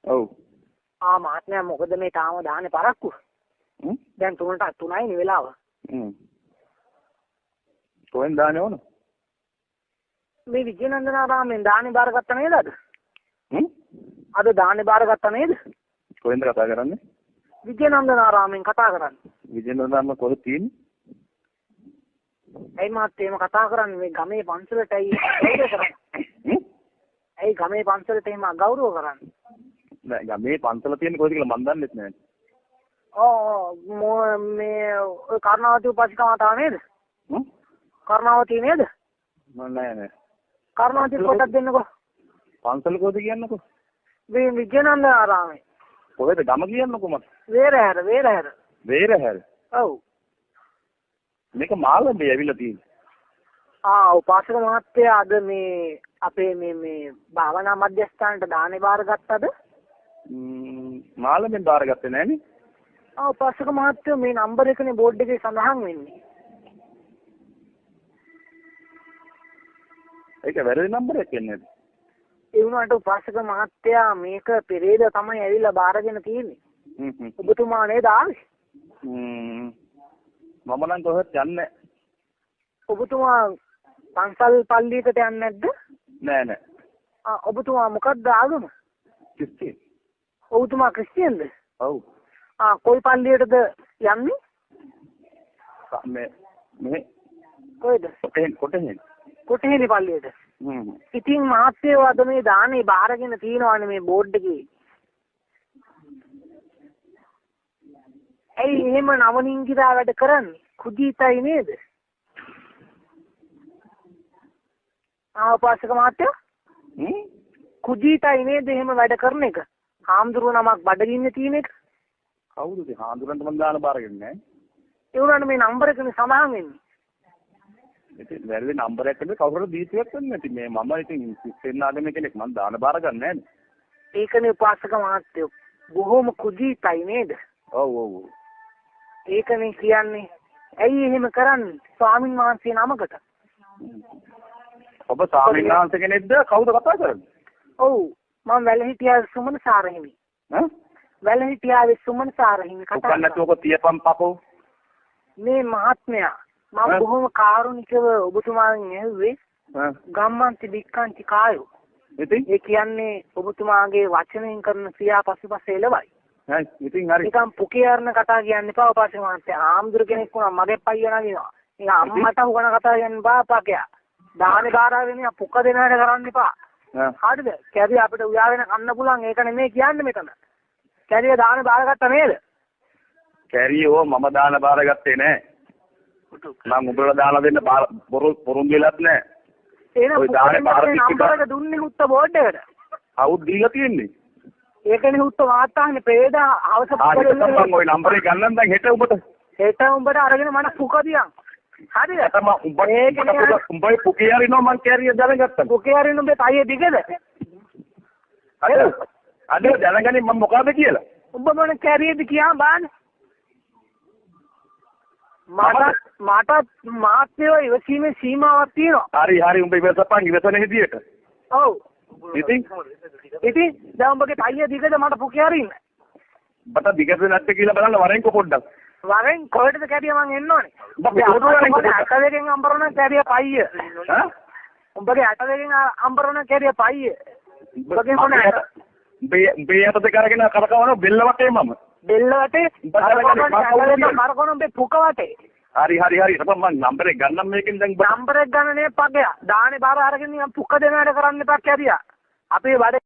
ඔව්. මහත්මයා මොකද මේ තාම දාන්නේ පරක්කු? දැන් 3යි නේ වෙලාව. කොහෙන් දාන්නේ ඕන? මේ විජේනන්දනාරාමෙන් දාන්නේ බාරගත්ත නේද අද? අද දාන්නේ බාරගත්ත නේද? කොහෙන්ද කතා කරන්නේ? විජේනන්දනාරාමෙන් කතා කරන්නේ. විජේනන්දනාරාම කොහෙද තියෙන්නේ? ඇයි මහත්තයා එහෙම කතා කරන්නේ? මේ ගමේ පන්සලටයි ගෞරව කරන්නේ. ඇයි ගමේ පන්සලට එහෙම අගෞරව කරන්නේ? නෑ ගමේ පන්සල තියෙන්නේ කොහෙද කියලා මන් දන්නෙත් නෑ. මේ ඔය කර්ණාවතී උපාසිකා මාතාව නේද? කර්ණාවතී නේද? නෑ. කර්ණාවතී පොතක් දෙන්නකෝ. පන්සල කොහෙද කියන්නකෝ? මේ විජේනන්දනාරාමේ. කොහෙද ගම කියන්නකෝ මට? වේරහැර. වේරහැර. ඔව්. මේක මාළඹේ ඇවිල්ලා තියෙන්නේ. උපාසක මහත්තයා අද මේ අපේ මේ භාවනා මධ්‍යස්ථානට දානේ බාරගත්තද? මාළඹෙන් බාරගත්තේ නෑනේ. උපාසක මහත්තයා මේ නම්බර එකනේ බෝඩ් එකේ සඳහන් වෙන්නේ. ඒක වැරදි නම්බර් එකක් එන්නේ. ඒ වුණාට උපාසක මහත්තයා මේක පෙරේද තමයි ඇවිල්ලා බාරගෙන තියෙන්නේ. ඔබතුමා නේද ආවේ? මම නම් කොහෙත් යන්නේ. ඔබතුමා පන්සල් පල්ලියකට යන්නේ නැද්ද? නෑ. ඔබතුමා මොකක්ද ආගම? ක්‍රිස්තියානි. ඔබතුමා ක්‍රිස්තියානිද? ඔව්. කොයි පල්ලියටද යන්නේ? මේ කොහෙද? කොටහේනි පල්ලියට. ඉතින් මහත්තයෝ අද මේ දානේ බාරගෙන තියනවානේ මේ බෝඩ් එකේ. ඇයි එහෙම නවනින්ගිරා වැඩ කරන්නේ? කුජීතයි නේද? උපාසක මහත්තයා? කුජීතයි නේද එහෙම වැඩ කරන එක? හාමුදුරුවෝ නමක් බඩගින්නේ තියෙන එක? කවුරුද? හාමුදුරන්ට මම දාන බාරගෙන නෑ. ඒ වුණාට මේ නම්බර එකනේ සඳහන් වෙන්නේ. ඉතින් වැරදි නම්බර් එකකට කවුරුද දීපියක් වෙන්නේ නැති මේ මම ඉතින් සෙන්නාගම කෙනෙක් මම දාන බාර ගන්න නෑනේ. ඒකනේ උපාසක මහත්තයෝ බොහොම කුජීතයි නේද? ඔව්. ඒකනේ කියන්නේ. ඇයි එහෙම කරන්නේ? ස්වාමින් වහන්සේ නමකට. ඔබ ස්වාමීන් වහන්සේ කෙනෙක්ද? කවුද කතා කරන්නේ? ඔව් මම වැලහිටියා සුමන සාරහිමි. වැලහිටියාවේ සුමන සාරහිමි කතා කරන්නේ. ඔක නැතුව තියපම් පපෝ. මේ මහත්මයා මම බොහොම කාරුණිකව ඔබතුමාගෙන් ඇහුවේ ගම්මන්ති බික්කන්ති කායෝ. ඒ කියන්නේ ඔබතුමාගේ වචනයෙන් කරන ක්‍රියා පසුපස එළවයි. ඉතින් හරි. නිකන් පුකියarna කතා කියන්න එපා උපාසක මහත්තයා. ආම්දුර කෙනෙක් වුණා මගේ පයියා නගිනවා. නිකන් අම්මට උගන කතා කියන්න බා පාකයා. දාහනේ කාරාගෙන පුක්ක දෙන හැට කරන්න එපා. හරිද? කැරිය අපිට උයාගෙන කන්න පුළුවන් ඒක නෙමෙයි කියන්නේ මෙතන. කැරිය දාහනේ බාරගත්තා නේද? කැරියෝ මම දාන බාරගත්තේ නෑ. මම උඹලා දාලා දෙන්න පොරුන්දු වෙලත් නෑ. එහෙනම් නම්බර එක දුන්නේ හුත්ත බෝඩ් එකට. අවුත් දීලා තියෙන්නේ. ඒකනේ හුත්ත වාතාවනේ ප්‍රේද අවස පොරෙල්ල මම ওই නම්බරේ ගන්නම් දැන් හෙට උඹට. හෙට උඹට අරගෙන මට පුක දියන්. හරිද? උඹයි පුකේ හරිනවා මං කැරිය දැනගත්තා. පුකේ හරින උඹේ තයේ දිගද? අද දැනගනි මම මොකද කියලා. උඹ මොන කැරියද කියන් බාන්න. මට මාත්‍යෝ ඉවසීමේ සීමාවක් තියෙනවා. හරි උඹ ඉවසපන් ඉවසන විදියට. ඔව්. ඉතින් දැන් උඹගේ තයිය දිගද මට පුකේ හරින්න. බට දිගද නැත්te කියලා බලන්න වරෙන්කො පොඩ්ඩක්. වරෙන් කොහෙටද කැරිය මං එන්න ඕනේ. උඹගේ 8 අම්බරන කැරිය පයිය. උඹගේ 8 අම්බරන කැරිය පයිය. උඹගේ මොන උඹේ යටද කරගෙන කරකවන බෙල්ල වටේ මම. බෙල්ල වටේ මරකොන උඹේ පුක වටේ. හරි මම නම්බර් එක ගන්නම් මේකෙන් දැන් නම්බර් එක ගන්න නේ පගයා. දානේ බාර අරගෙන පුක දෙන වැඩ කරන්න එපා කැරියා. අපේ වැඩ